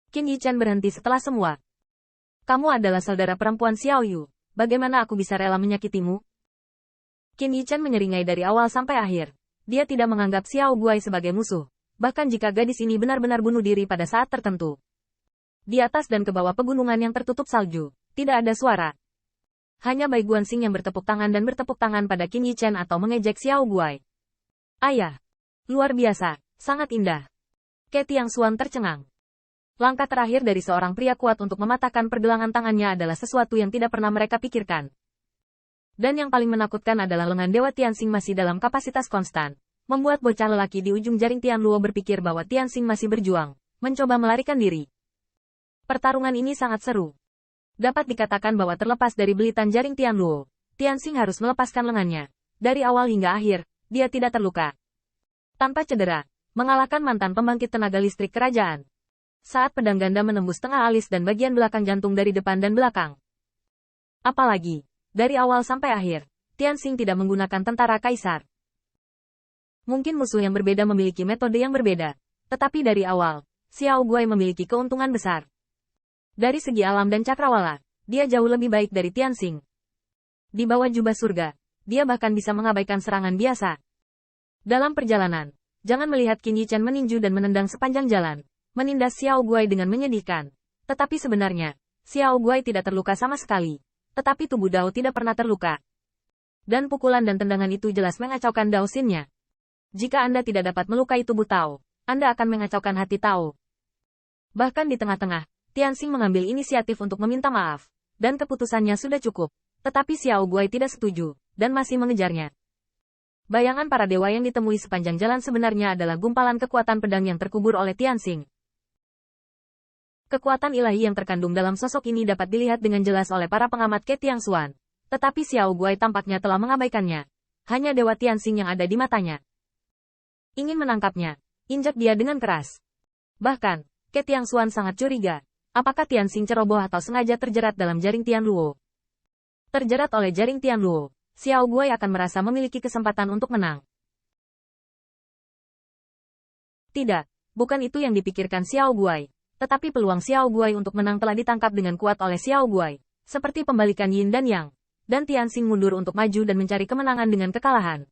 Qin Yichen berhenti setelah semua. Kamu adalah saudara perempuan Xiao Yu. Bagaimana aku bisa rela menyakitimu? Qin Yichen menyeringai dari awal sampai akhir. Dia tidak menganggap Xiao Guai sebagai musuh. Bahkan jika gadis ini benar-benar bunuh diri pada saat tertentu. Di atas dan ke bawah pegunungan yang tertutup salju, tidak ada suara. Hanya Bai Guanxing yang bertepuk tangan dan bertepuk tangan pada Qin Yichen atau mengejek Xiao Guai. Ayah! Luar biasa, sangat indah. Ke Tiangxuan tercengang. Langkah terakhir dari seorang pria kuat untuk mematahkan pergelangan tangannya adalah sesuatu yang tidak pernah mereka pikirkan. Dan yang paling menakutkan adalah lengan Dewa Tianxing masih dalam kapasitas konstan, membuat bocah lelaki di ujung jaring Tianluo berpikir bahwa Tianxing masih berjuang, mencoba melarikan diri. Pertarungan ini sangat seru. Dapat dikatakan bahwa terlepas dari belitan jaring Tianluo, Tianxing harus melepaskan lengannya. Dari awal hingga akhir, dia tidak terluka. Tanpa cedera, mengalahkan mantan pembangkit tenaga listrik kerajaan. Saat pedang ganda menembus tengah alis dan bagian belakang jantung dari depan dan belakang. Apalagi, dari awal sampai akhir, Tianxing tidak menggunakan tentara kaisar. Mungkin musuh yang berbeda memiliki metode yang berbeda, tetapi dari awal, Xiao Guai memiliki keuntungan besar. Dari segi alam dan cakrawala, dia jauh lebih baik dari Tianxing. Di bawah jubah surga, dia bahkan bisa mengabaikan serangan biasa. Dalam perjalanan, jangan melihat Qin Yichen meninju dan menendang sepanjang jalan. Menindas Xiao Guai dengan menyedihkan. Tetapi sebenarnya, Xiao Guai tidak terluka sama sekali. Tetapi tubuh Dao tidak pernah terluka. Dan pukulan dan tendangan itu jelas mengacaukan Dao Xin-nya. Jika Anda tidak dapat melukai tubuh Tao, Anda akan mengacaukan hati Tao. Bahkan di tengah-tengah, Tianxing mengambil inisiatif untuk meminta maaf. Dan keputusannya sudah cukup. Tetapi Xiao Guai tidak setuju, dan masih mengejarnya. Bayangan para dewa yang ditemui sepanjang jalan sebenarnya adalah gumpalan kekuatan pedang yang terkubur oleh Tianxing. Kekuatan ilahi yang terkandung dalam sosok ini dapat dilihat dengan jelas oleh para pengamat Ke Tiangxuan. Tetapi Xiao Guai tampaknya telah mengabaikannya. Hanya Dewa Tianxing yang ada di matanya. Ingin menangkapnya, injak dia dengan keras. Bahkan, Ke Tiangxuan sangat curiga. Apakah Tianxing ceroboh atau sengaja terjerat dalam jaring Tianluo? Terjerat oleh jaring Tianluo, Xiao Guai akan merasa memiliki kesempatan untuk menang. Tidak, bukan itu yang dipikirkan Xiao Guai. Tetapi peluang Xiao Guai untuk menang telah ditangkap dengan kuat oleh Xiao Guai, seperti pembalikan Yin dan Yang. Dan Tianxing mundur untuk maju dan mencari kemenangan dengan kekalahan.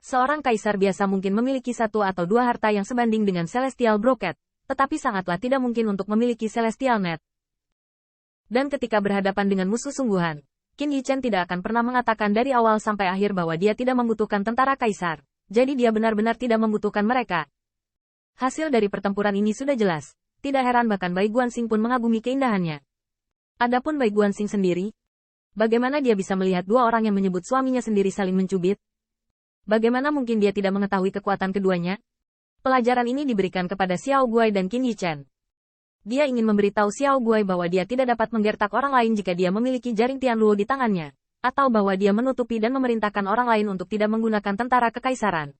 Seorang kaisar biasa mungkin memiliki satu atau dua harta yang sebanding dengan Celestial Brocade, tetapi sangatlah tidak mungkin untuk memiliki Celestial Net. Dan ketika berhadapan dengan musuh sungguhan, Qin Yichen tidak akan pernah mengatakan dari awal sampai akhir bahwa dia tidak membutuhkan tentara kaisar, jadi dia benar-benar tidak membutuhkan mereka. Hasil dari pertempuran ini sudah jelas. Tidak heran bahkan Bai Guanxing pun mengagumi keindahannya. Adapun Bai Guanxing sendiri, bagaimana dia bisa melihat dua orang yang menyebut suaminya sendiri saling mencubit? Bagaimana mungkin dia tidak mengetahui kekuatan keduanya? Pelajaran ini diberikan kepada Xiao Guai dan Qin Yichen. Dia ingin memberitahu Xiao Guai bahwa dia tidak dapat menggertak orang lain jika dia memiliki jaring Tianluo di tangannya, atau bahwa dia menutupi dan memerintahkan orang lain untuk tidak menggunakan tentara kekaisaran.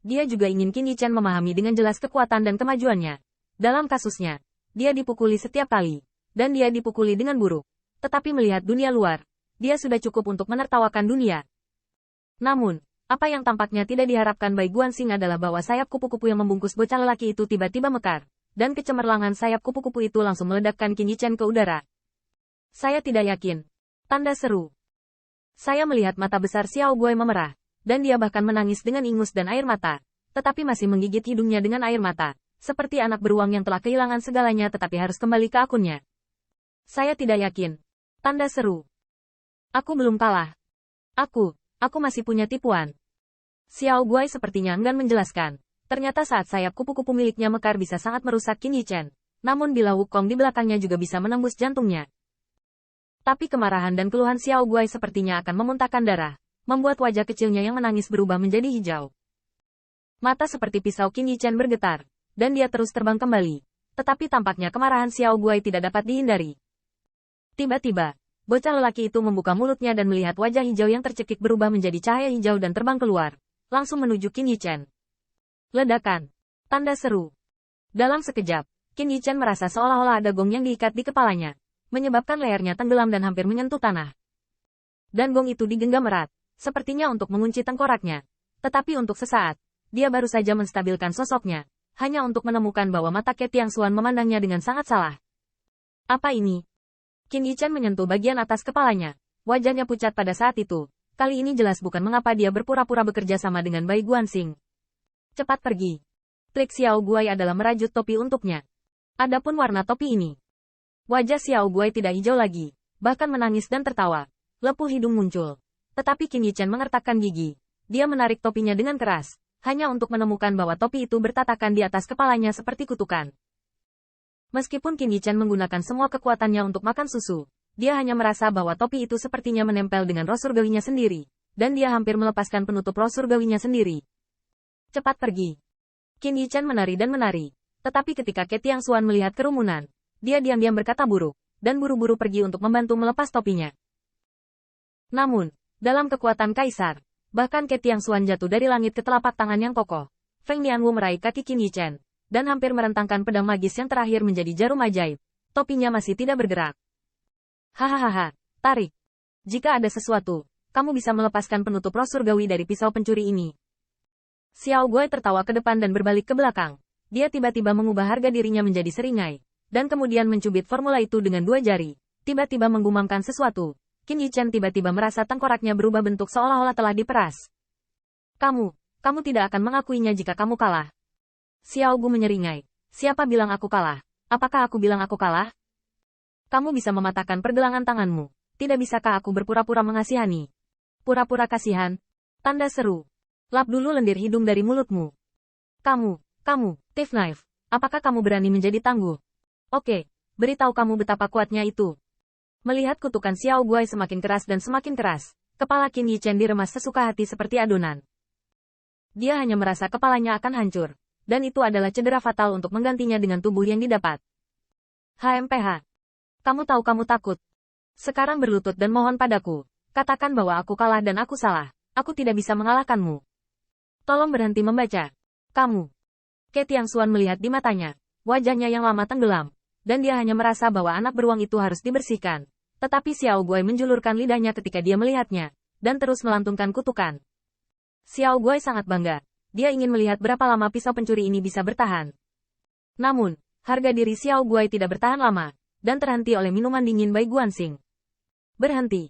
Dia juga ingin Qin Yichen memahami dengan jelas kekuatan dan kemajuannya. Dalam kasusnya, dia dipukuli setiap kali, dan dia dipukuli dengan buruk. Tetapi melihat dunia luar, dia sudah cukup untuk menertawakan dunia. Namun, apa yang tampaknya tidak diharapkan Bai Guanxing adalah bahwa sayap kupu-kupu yang membungkus bocah lelaki itu tiba-tiba mekar, dan kecemerlangan sayap kupu-kupu itu langsung meledakkan Qin Yichen ke udara. Saya tidak yakin. Tanda seru. Saya melihat mata besar Xiao Guai memerah, dan dia bahkan menangis dengan ingus dan air mata, tetapi masih menggigit hidungnya dengan air mata. Seperti anak beruang yang telah kehilangan segalanya tetapi harus kembali ke akunnya. Saya tidak yakin. Tanda seru. Aku belum kalah. Aku masih punya tipuan. Xiao Guai sepertinya enggan menjelaskan. Ternyata saat sayap kupu-kupu miliknya mekar bisa sangat merusak Qin Yichen. Namun bila Wukong di belakangnya juga bisa menembus jantungnya. Tapi kemarahan dan keluhan Xiao Guai sepertinya akan memuntahkan darah. Membuat wajah kecilnya yang menangis berubah menjadi hijau. Mata seperti pisau Qin Yichen bergetar. Dan dia terus terbang kembali. Tetapi tampaknya kemarahan Xiao Guai tidak dapat dihindari. Tiba-tiba, bocah lelaki itu membuka mulutnya dan melihat wajah hijau yang tercekik berubah menjadi cahaya hijau dan terbang keluar. Langsung menuju Qin Yichen. Ledakan. Tanda seru. Dalam sekejap, Qin Yichen merasa seolah-olah ada gong yang diikat di kepalanya. Menyebabkan lehernya tenggelam dan hampir menyentuh tanah. Dan gong itu digenggam erat. Sepertinya untuk mengunci tengkoraknya. Tetapi untuk sesaat, dia baru saja menstabilkan sosoknya. hanya untuk menemukan bahwa mata Ke Tiangxuan memandangnya dengan sangat salah. Apa ini? Qin Yichen menyentuh bagian atas kepalanya. Wajahnya pucat pada saat itu. Kali ini jelas bukan mengapa dia berpura-pura bekerja sama dengan Bai Guanxing. Cepat pergi. Trik Xiao Guai adalah merajut topi untuknya. Adapun warna topi ini. Wajah Xiao Guai tidak hijau lagi, bahkan menangis dan tertawa. Lepul hidung muncul. Tetapi Qin Yichen mengertakkan gigi. Dia menarik topinya dengan keras, hanya untuk menemukan bahwa topi itu bertatakan di atas kepalanya seperti kutukan. Meskipun Qin Yichen menggunakan semua kekuatannya untuk makan susu, dia hanya merasa bahwa topi itu sepertinya menempel dengan roh surgawinya sendiri, dan dia hampir melepaskan penutup roh surgawinya sendiri. Cepat pergi. Qin Yichen menari dan menari, tetapi ketika Ke Tiangxuan melihat kerumunan, dia diam-diam berkata buruk, dan buru-buru pergi untuk membantu melepas topinya. Namun, dalam kekuatan kaisar, bahkan Ke Tiangxuan jatuh dari langit ke telapak tangan yang kokoh. Feng Nianwu meraih kaki Qin Yichen, dan hampir merentangkan pedang magis yang terakhir menjadi jarum ajaib. Topinya masih tidak bergerak. Hahaha, tarik. Jika ada sesuatu, kamu bisa melepaskan penutup roh surgawi dari pisau pencuri ini. Xiao Guai tertawa ke depan dan berbalik ke belakang. Dia tiba-tiba mengubah harga dirinya menjadi seringai, dan kemudian mencubit formula itu dengan 2 jari. Tiba-tiba menggumamkan sesuatu. Qin Yichen tiba-tiba merasa tengkoraknya berubah bentuk seolah-olah telah diperas. Kamu tidak akan mengakuinya jika kamu kalah. Xiao Gu menyeringai. Siapa bilang aku kalah? Apakah aku bilang aku kalah? Kamu bisa mematahkan pergelangan tanganmu. Tidak bisakah aku berpura-pura mengasihani? Pura-pura kasihan? Tanda seru. Lap dulu lendir hidung dari mulutmu. Kamu, Thief Knife. Apakah kamu berani menjadi tangguh? Oke, beritahu kamu betapa kuatnya itu. Melihat kutukan Xiao Guai semakin keras dan semakin keras, kepala Qin Yichen diremas sesuka hati seperti adonan. Dia hanya merasa kepalanya akan hancur, dan itu adalah cedera fatal untuk menggantinya dengan tubuh yang didapat. HMPH. Kamu tahu kamu takut. Sekarang berlutut dan mohon padaku. Katakan bahwa aku kalah dan aku salah. Aku tidak bisa mengalahkanmu. Tolong berhenti membaca. Kamu. Ke Tiangxuan melihat di matanya. Wajahnya yang lama tenggelam. Dan dia hanya merasa bahwa anak beruang itu harus dibersihkan. Tetapi Xiao Guai menjulurkan lidahnya ketika dia melihatnya, dan terus melantunkan kutukan. Xiao Guai sangat bangga. Dia ingin melihat berapa lama pisau pencuri ini bisa bertahan. Namun, harga diri Xiao Guai tidak bertahan lama, dan terhenti oleh minuman dingin Bai Guanxing. Berhenti.